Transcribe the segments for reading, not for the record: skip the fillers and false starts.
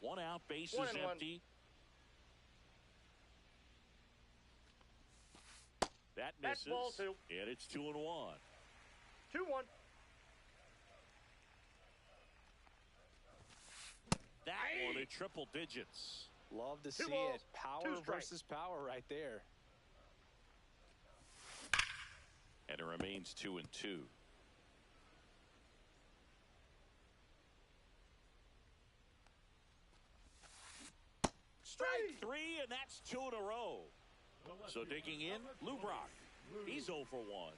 One out, bases empty. That misses. Ball two. And it's 2-1. 2-1. That one at triple digits. Love to see it. Power versus power right there. And it remains 2-2. Strike three, and that's 2 in a row. So digging in, Lou Brock. He's 0 for 1.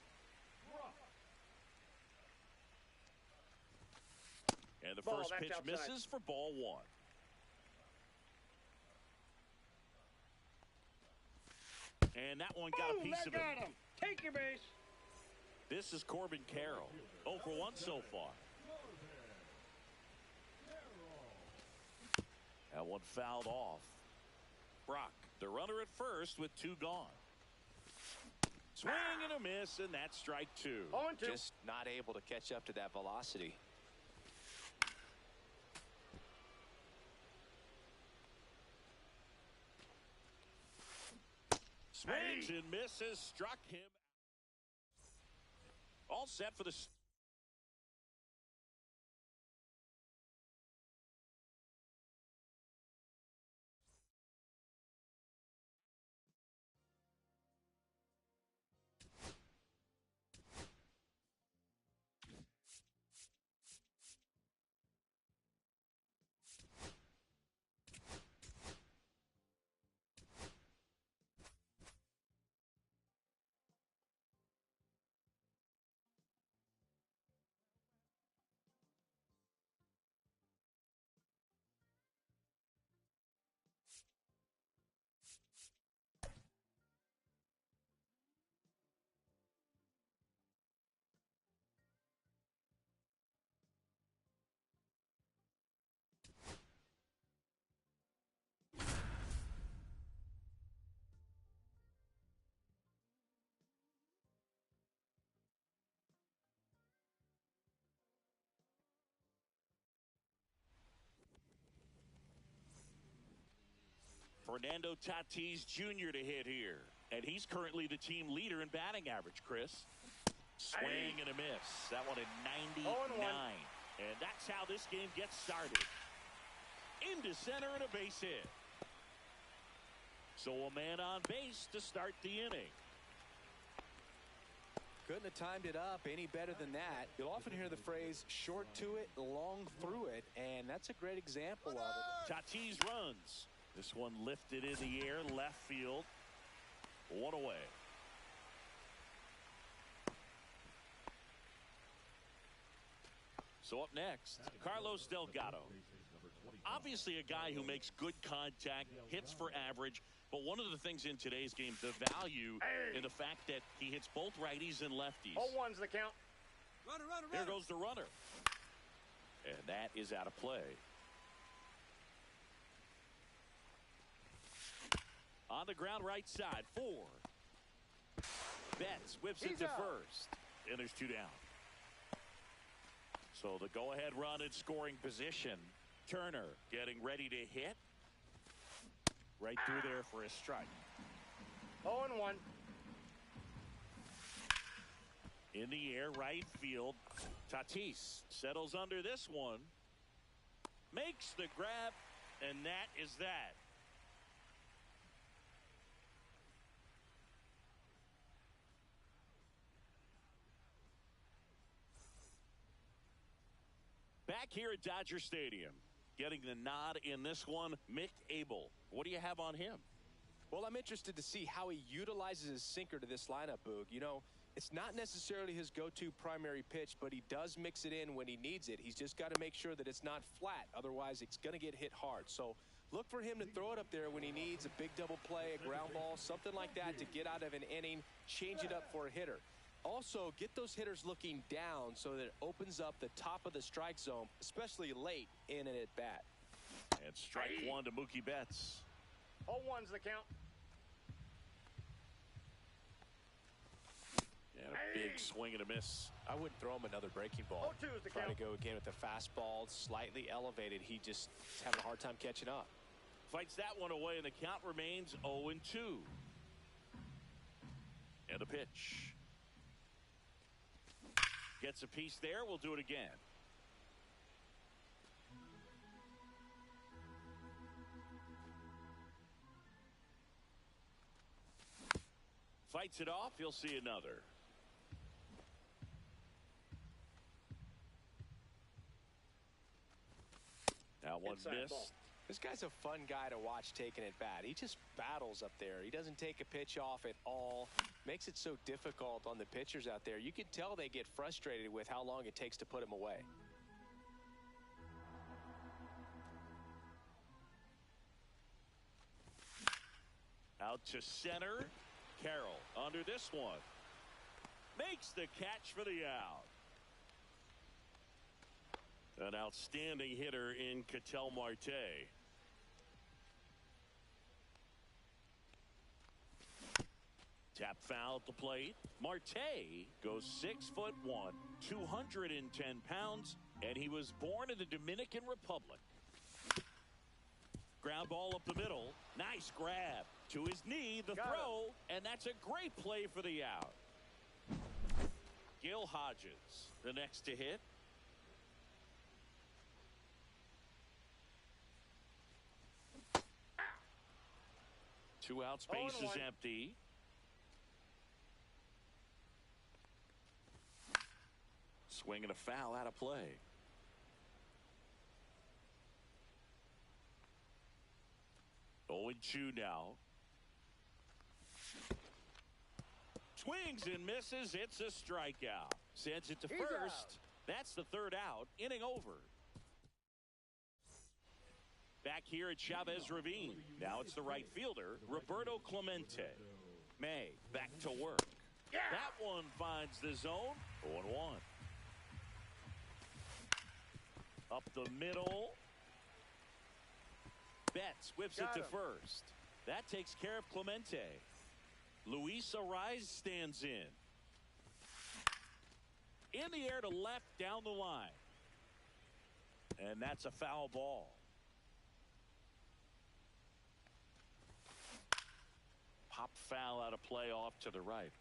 And the first pitch misses for ball 1. And that one got a piece of it. Take your base. This is Corbin Carroll. 0 for 1 so far. That one fouled off. Brock, the runner at first with 2 gone. Swing and a miss, and that's strike 2. Just not able to catch up to that velocity. Swings and misses, struck him. All set for the... Fernando Tatis Jr. to hit here. And he's currently the team leader in batting average, Chris. Swing and a miss. That one at 99. And that's how this game gets started. Into center and a base hit. So a man on base to start the inning. Couldn't have timed it up any better than that. You'll often hear the phrase short to it, long through it, and that's a great example of it. Tatis runs. This one lifted in the air, left field. 1 away. So up next, Carlos Delgado. Obviously a guy who makes good contact, hits for average, but one of the things in today's game, the value in the fact that he hits both righties and lefties. 0-1's the count. Runner. There goes the runner. And that is out of play. On the ground right side, 4. Betts whips it to first. And there's 2 down. So the go-ahead run in scoring position. Turner getting ready to hit. Right through there for a strike. 0-1. In the air, right field. Tatis settles under this one. Makes the grab, and that is that. Back here at Dodger Stadium, getting the nod in this one, Mick Abel. What do you have on him? Well, I'm interested to see how he utilizes his sinker to this lineup, Boog. You know, it's not necessarily his go-to primary pitch, but he does mix it in when he needs it. He's just got to make sure that it's not flat. Otherwise, it's going to get hit hard. So look for him to throw it up there when he needs a big double play, a ground ball, something like that to get out of an inning, change it up for a hitter. Also, get those hitters looking down so that it opens up the top of the strike zone, especially late in an at-bat. And strike 1 to Mookie Betts. 0-1's the count. Yeah, And a big swing and a miss. I wouldn't throw him another breaking ball. 0-2 is the Try to count. go again with the fastball, slightly elevated. He just is having a hard time catching up. Fights that one away, and the count remains 0-2. And a pitch. Gets a piece there. We'll do it again. Fights it off. You'll see another. Now one Inside missed. ball. This guy's a fun guy to watch taking at bat. He just battles up there. He doesn't take a pitch off at all. Makes it so difficult on the pitchers out there. You can tell they get frustrated with how long it takes to put him away. Out to center. Carroll under this one. Makes the catch for the out. An outstanding hitter in Ketel Marte. Tap foul at the plate. Marte goes 6'1", 210 pounds, and he was born in the Dominican Republic. Ground ball up the middle. Nice grab. To his knee, the throw, and that's a great play for the out. Gil Hodges, the next to hit. Two outs, base is empty. Swing and a foul out of play. Oh, 0-2 now. Swings and misses. It's a strikeout. Sends it to first. Out. That's the third out. Inning over. Back here at Chavez Ravine. Now it's the right fielder, Roberto Clemente. May back to work. Yeah. That one finds the zone. 0-1. Up the middle. Betts whips it to first. That takes care of Clemente. Luis Arraez stands in. In the air to left down the line. And that's a foul ball. Pop foul out of play off to the right.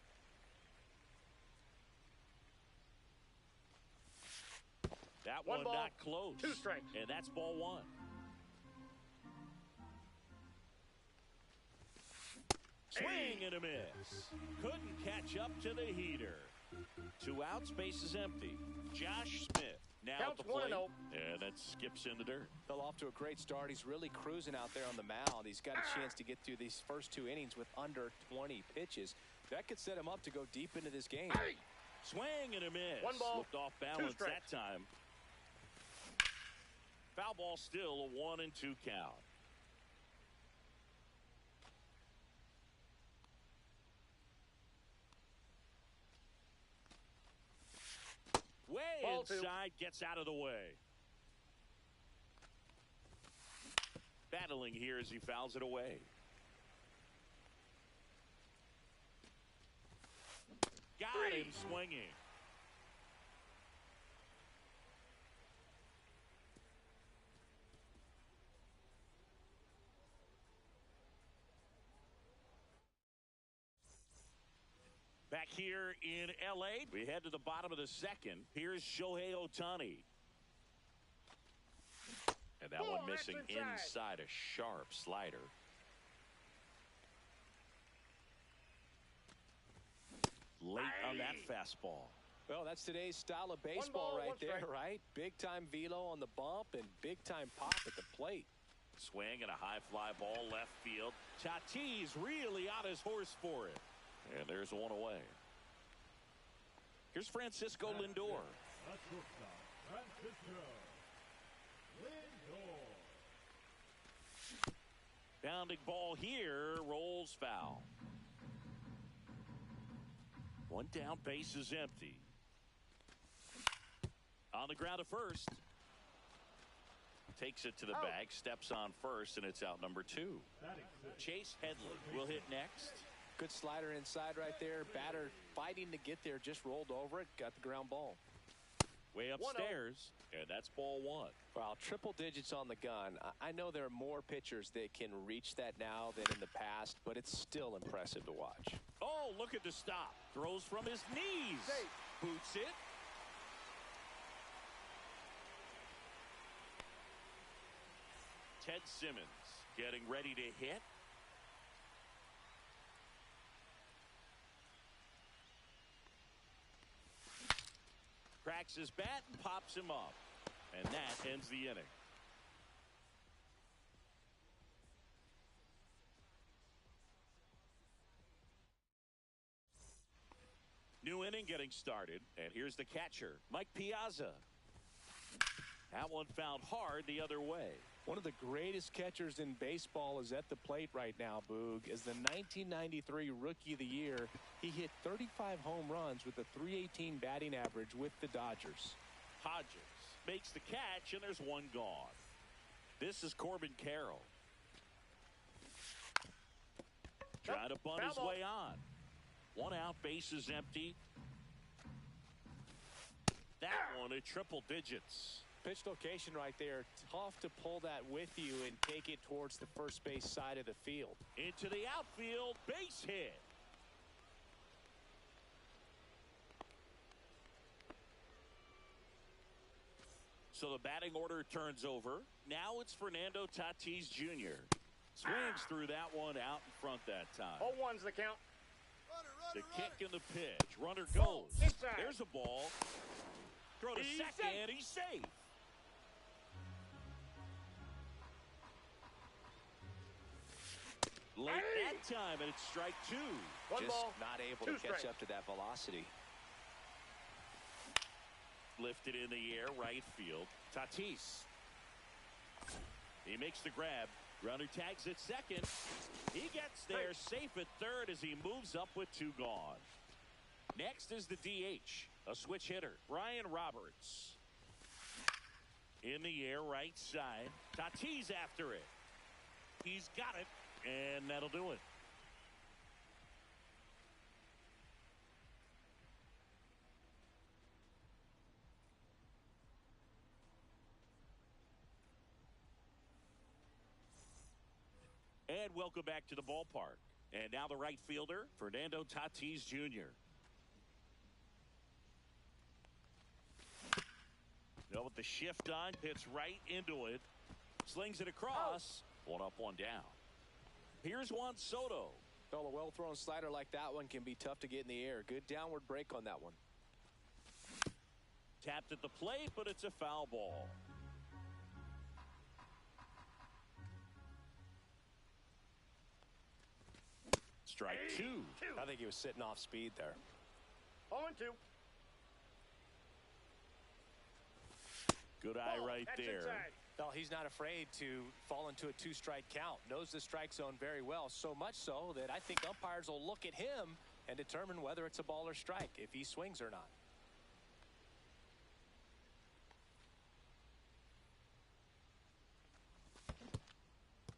That one ball, not close. 2 strikes. And that's ball 1. Swing and a miss. Couldn't catch up to the heater. 2 outs, base is empty. Josh Smith now at Counts the plate. 1-0. And that skips in the dirt. Fell off to a great start. He's really cruising out there on the mound. He's got a chance to get through these first 2 innings with under 20 pitches. That could set him up to go deep into this game. Hey. Swing and a miss. 1 ball, Looked off 2 balance strikes. that time. Foul ball still, a 1-2 count. Way Ball 2. inside, gets out of the way. Battling here as he fouls it away. Got him swinging. Back here in L.A., we head to the bottom of the second. Here's Shohei Ohtani. And that one missing inside, a sharp slider. Late on that fastball. Well, that's today's style of baseball ball, right 1 there, strike. right? Big-time velo on the bump and big-time pop at the plate. Swing and a high fly ball left field. Tatis really on his horse for it. And there's one away. Here's Francisco Lindor. Bounding ball here, rolls foul. 1 down, base is empty. On the ground to first. Takes it to the bag, steps on first, and it's out number 2. Chase Headley will hit next. Good slider inside right there. Batter fighting to get there, just rolled over it, got the ground ball. Way upstairs, and that's ball one. Well, triple digits on the gun. I know there are more pitchers that can reach that now than in the past, but it's still impressive to watch. Oh, look at the stop. Throws from his knees. Safe. Boots it. Ted Simmons getting ready to hit. Cracks his bat and pops him up. And that ends the inning. New inning getting started. And here's the catcher, Mike Piazza. That one fouled hard the other way. One of the greatest catchers in baseball is at the plate right now, Boog. As the 1993 Rookie of the Year, he hit 35 home runs with a .318 batting average with the Dodgers. Hodges makes the catch, and there's one gone. This is Corbin Carroll. Trying to bunt his way on. One out, bases empty. That one at triple digits. Pitch location right there. Tough to pull that with you and take it towards the first base side of the field. Into the outfield, base hit. So the batting order turns over. Now it's Fernando Tatis Jr. Swings through that one out in front that time. 0-1's the count. The kick and the pitch. Runner goes. Inside. There's a ball. Throw to He's second. safe. He's safe. Late that time, and it's strike two. One Just ball, not able two to catch strikes. up to that velocity. Lifted in the air, right field. Tatis. He makes the grab. Runner tags at second. He gets there safe at third as he moves up with two gone. Next is the DH, a switch hitter, Brian Roberts. In the air, right side. Tatis after it. He's got it, and that'll do it. And welcome back to the ballpark. And now the right fielder, Fernando Tatis Jr. Now with the shift on, hits right into it. Slings it across. One up, one down. Here's Juan Soto. Well, a well-thrown slider like that one can be tough to get in the air. Good downward break on that one. Tapped at the plate, but it's a foul ball. Strike two. I think he was sitting off speed there. 0-2. Good eye right That's there. inside. Well, he's not afraid to fall into a two-strike count. Knows the strike zone very well, so much so that I think umpires will look at him and determine whether it's a ball or strike, if he swings or not.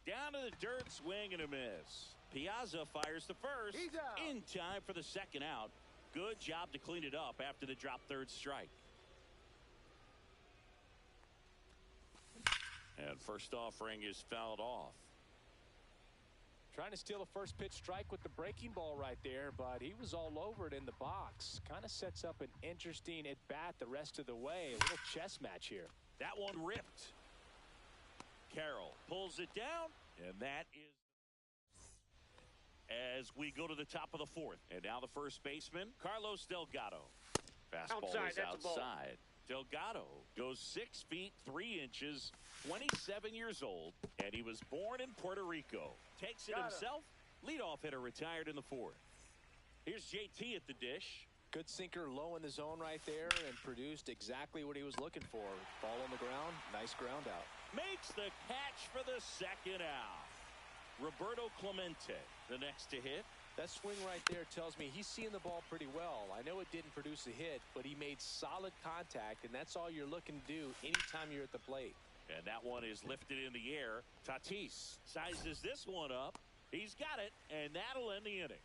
Down to the dirt, swing and a miss. Piazza fires the first. He's out. In time for the second out. Good job to clean it up after the drop third strike. And first offering is fouled off. Trying to steal a first pitch strike with the breaking ball right there, but he was all over it in the box. Kind of sets up an interesting at bat the rest of the way. A little chess match here. That one ripped. Carroll pulls it down, and that is as we go to the top of the fourth. And now the first baseman, Carlos Delgado. Fastball Outside, is that's a ball. outside. Delgado goes 6 feet 3 inches, 27 years old, and he was born in Puerto Rico. Takes it himself. Leadoff hitter retired in the fourth. Here's JT at the dish. Good sinker low in the zone right there and produced exactly what he was looking for. Ball on the ground, nice ground out. Makes the catch for the second out. Roberto Clemente, the next to hit. That swing right there tells me he's seeing the ball pretty well. I know it didn't produce a hit, but he made solid contact, and that's all you're looking to do anytime you're at the plate. And that one is lifted in the air. Tatis sizes this one up. He's got it, and that'll end the inning.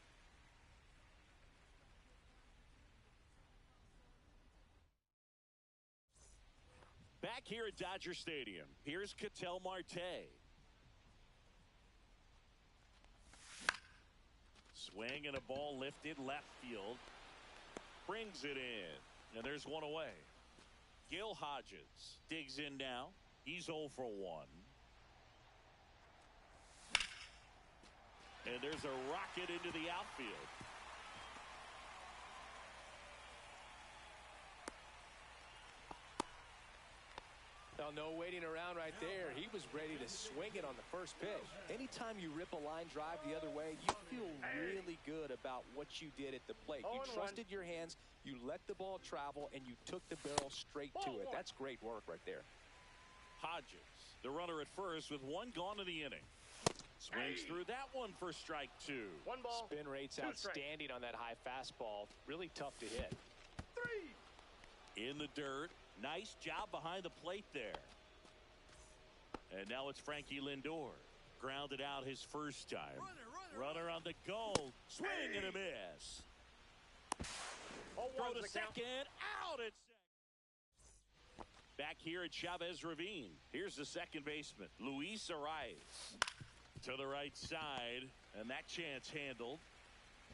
here at Dodger Stadium, here's Ketel Marte. Swing and a ball lifted left field. Brings it in. And there's one away. Gil Hodges digs in now. He's 0 for 1. And there's a rocket into the outfield. Well, no waiting around right there. He was ready to swing it on the first pitch. Anytime you rip a line drive the other way, you feel really good about what you did at the plate. You trusted your hands, you let the ball travel, and you took the barrel straight to it. That's great work right there. Hodges, the runner at first with 1 gone in the inning. Swings through that one for strike 2. 1 ball. Spin rate's outstanding on that high fastball. Really tough to hit. 3. In the dirt. Nice job behind the plate there. And now it's Frankie Lindor. Grounded out his first time. Runner on the go. Swing and a miss. Throw to second. Out at second. Back here at Chavez Ravine. Here's the second baseman, Luis Arias. To the right side. And that chance handled.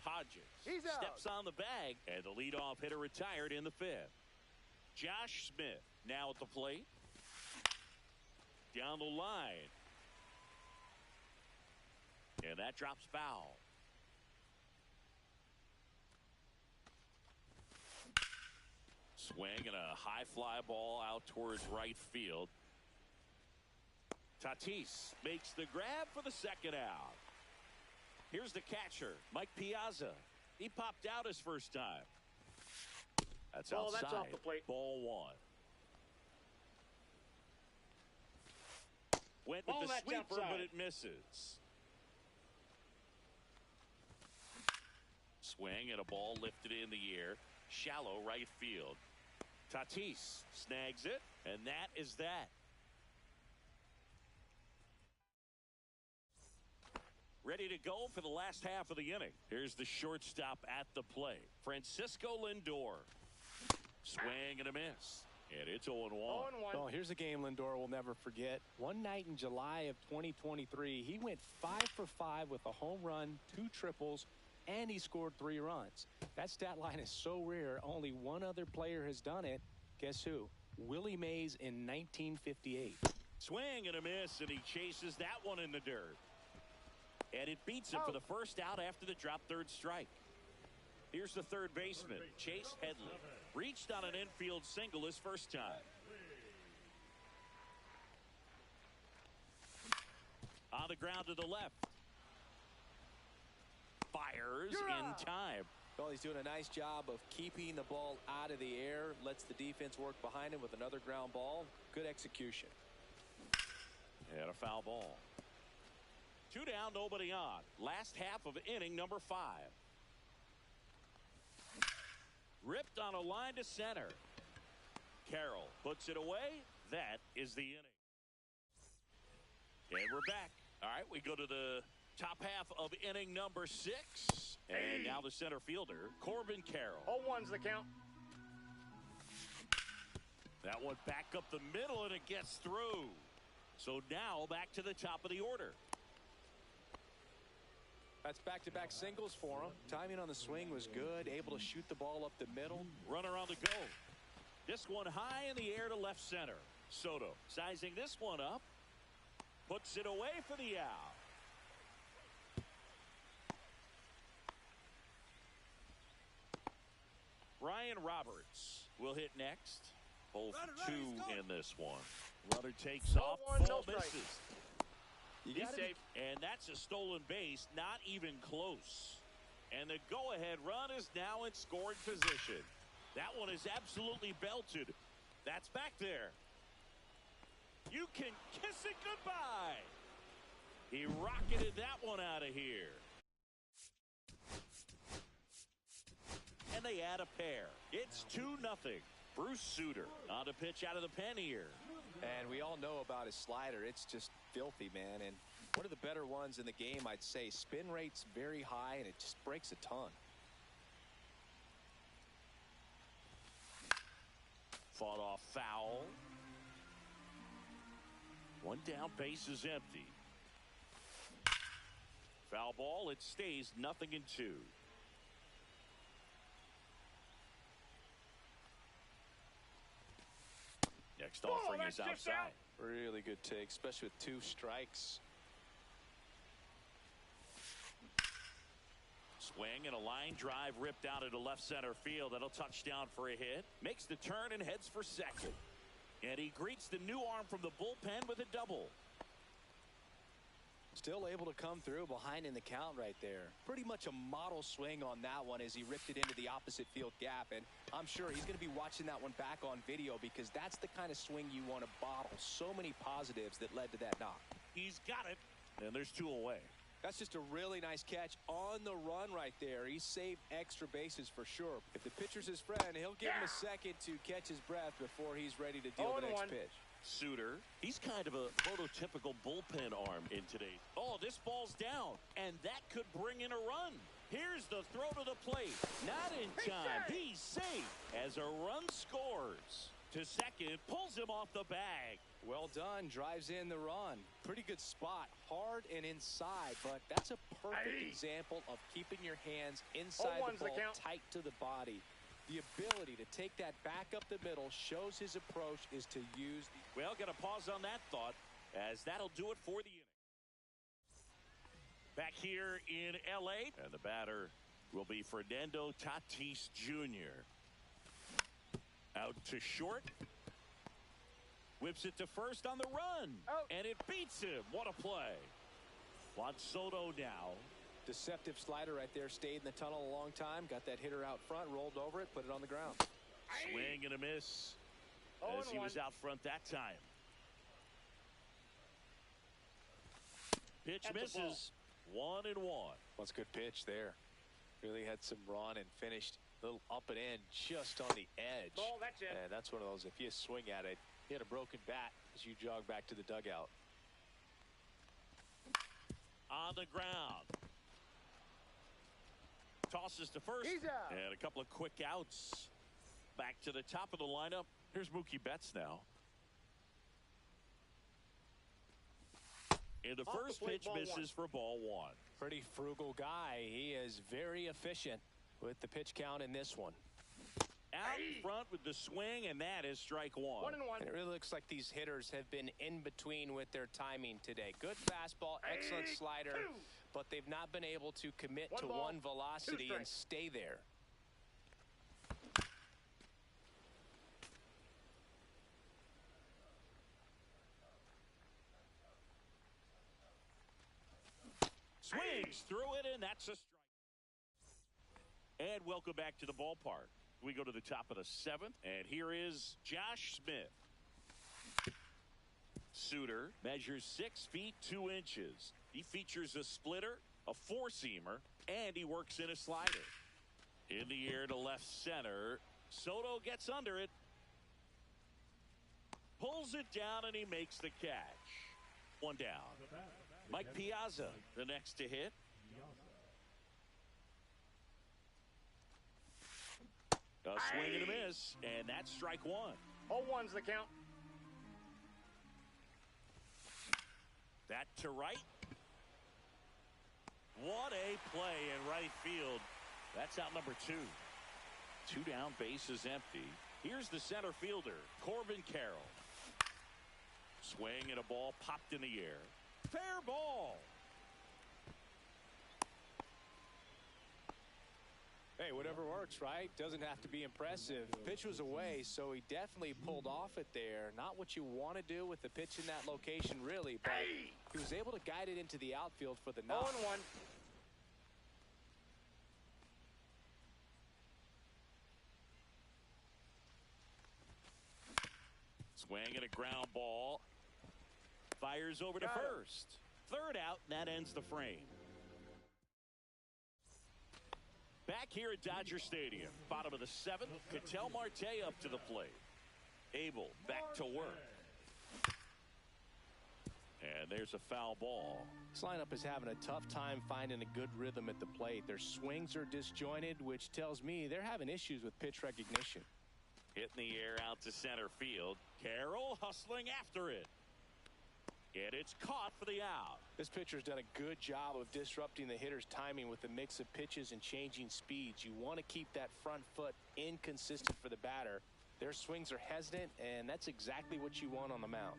Hodges steps on the bag. And the leadoff hitter retired in the 5th. Josh Smith now at the plate. Down the line. And that drops foul. Swing and a high fly ball out towards right field. Tatis makes the grab for the second out. Here's the catcher, Mike Piazza. He popped out his first time. That's outside. That's off the plate. Ball 1. Went with the sweeper, but it misses. Swing and a ball lifted in the air. Shallow right field. Tatis snags it, and that is that. Ready to go for the last half of the inning. Here's the shortstop at the plate, Francisco Lindor. Swing and a miss. And it's 0-1. Well, here's a game Lindor will never forget. One night in July of 2023, he went 5 for 5 with a home run, 2 triples, and he scored 3 runs. That stat line is so rare, only one other player has done it. Guess who? Willie Mays in 1958. Swing and a miss, and he chases that one in the dirt. And it beats him for the first out after the drop third strike. Here's the third baseman, Chase Headley. Reached on an infield single his first time. On the ground to the left. Fires in time. Well, he's doing a nice job of keeping the ball out of the air. Lets the defense work behind him with another ground ball. Good execution. And a foul ball. 2 down, nobody on. Last half of inning number 5. Ripped on a line to center. Carroll puts it away. That is the inning. And we're back. All right, we go to the top half of inning number 6. And now the center fielder, Corbin Carroll. 0-1's the count. That one back up the middle, and it gets through. So now back to the top of the order. That's back-to-back singles for him. Timing on the swing was good. Able to shoot the ball up the middle. Runner on the go. This one high in the air to left center. Soto sizing this one up. Puts it away for the out. Ryan Roberts will hit next. Both 2 in this one. Runner takes off. Ball misses. He's safe. And that's a stolen base, not even close. And the go-ahead run is now in scoring position. That one is absolutely belted. That's back there. You can kiss it goodbye. He rocketed that one out of here. And they add a pair. It's 2-0. Bruce Sutter on to pitch out of the pen here. And we all know about his slider. It's just filthy, man. And one of the better ones in the game, I'd say. Spin rate's very high, and it just breaks a ton. Fought off foul. One down, base is empty. Foul ball, it stays 0-2. Next offering is outside. Really good take, especially with 2 strikes. Swing and a line drive ripped out into left center field. That'll touch down for a hit. Makes the turn and heads for second. And he greets the new arm from the bullpen with a double. Still able to come through behind in the count right there. Pretty much a model swing on that one as he ripped it into the opposite field gap. And I'm sure he's going to be watching that one back on video because that's the kind of swing you want to bottle. So many positives that led to that knock. He's got it. And there's 2 away. That's just a really nice catch on the run right there. He saved extra bases for sure. If the pitcher's his friend, he'll give him a second to catch his breath before he's ready to deal the next pitch. Suter, he's kind of a prototypical bullpen arm in today's. Oh, this ball's down, and that could bring in a run. Here's the throw to the plate. Not in time. He's safe as a run scores. To second, pulls him off the bag. Well done, drives in the run. Pretty good spot, hard and inside, but that's a perfect example of keeping your hands inside the ball, tight to the body. The ability to take that back up the middle shows his approach is to use the... Well, got to pause on that thought, as that'll do it for the inning. Back here in L.A., and the batter will be Fernando Tatis Jr. Out to short. Whips it to first on the run. And it beats him. What a play. Juan Soto now. Deceptive slider right there. Stayed in the tunnel a long time. Got that hitter out front. Rolled over it. Put it on the ground. Swing and a miss. As he was out front that time. Pitch misses. 1-1. That's a good pitch there. Really had some run and finished a little up and in just on the edge. That's it. And that's one of those, if you swing at it, hit a broken bat as you jog back to the dugout. On the ground. Tosses to first. He's out. And a couple of quick outs. Back to the top of the lineup. Here's Mookie Betts now. And the first pitch misses for ball 1. Pretty frugal guy. He is very efficient with the pitch count in this one. Out front with the swing, and that is strike 1. 1-1. And it really looks like these hitters have been in between with their timing today. Good fastball, excellent slider, but they've not been able to commit to one velocity and stay there. Swings through it, and that's a strike. And welcome back to the ballpark. We go to the top of the 7th, and here is Josh Smith. Suter measures 6 feet 2 inches. He features a splitter, a 4-seamer, and he works in a slider. In the air to left center. Soto gets under it. Pulls it down, and he makes the catch. 1 down. Mike Piazza, the next to hit. A swing and a miss, and that's strike 1. 0-1's the count. That to right. What a play in right field. That's out number 2. 2 down, base is empty. Here's the center fielder, Corbin Carroll. Swing and a ball popped in the air. Fair ball. Hey, whatever works, right? Doesn't have to be impressive. Pitch was away, so he definitely pulled off it there. Not what you want to do with the pitch in that location, really, but he was able to guide it into the outfield for the knock. 0-1. Swing and a ground ball. Fires over to first. Third out, and that ends the frame. Back here at Dodger Stadium, bottom of the 7th, Ketel Marte up to the plate. Abel back to work. And there's a foul ball. This lineup is having a tough time finding a good rhythm at the plate. Their swings are disjointed, which tells me they're having issues with pitch recognition. Hitting the air out to center field. Carroll hustling after it. And it's caught for the out. This pitcher's done a good job of disrupting the hitter's timing with the mix of pitches and changing speeds. You want to keep that front foot inconsistent for the batter. Their swings are hesitant, and that's exactly what you want on the mound.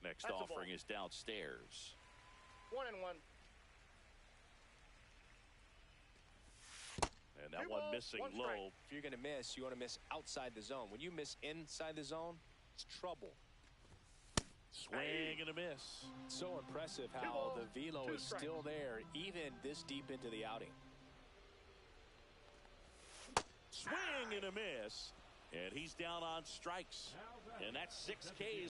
Next That's a offering ball. is downstairs. 1-1. And that Two one balls, missing one strike. low. If you're going to miss, you want to miss outside the zone. When you miss inside the zone, it's trouble. Swing and a miss. So impressive how balls, the velo two is strikes. still there even this deep into the outing. Swing and a miss. And he's down on strikes. And that's 6 Ks.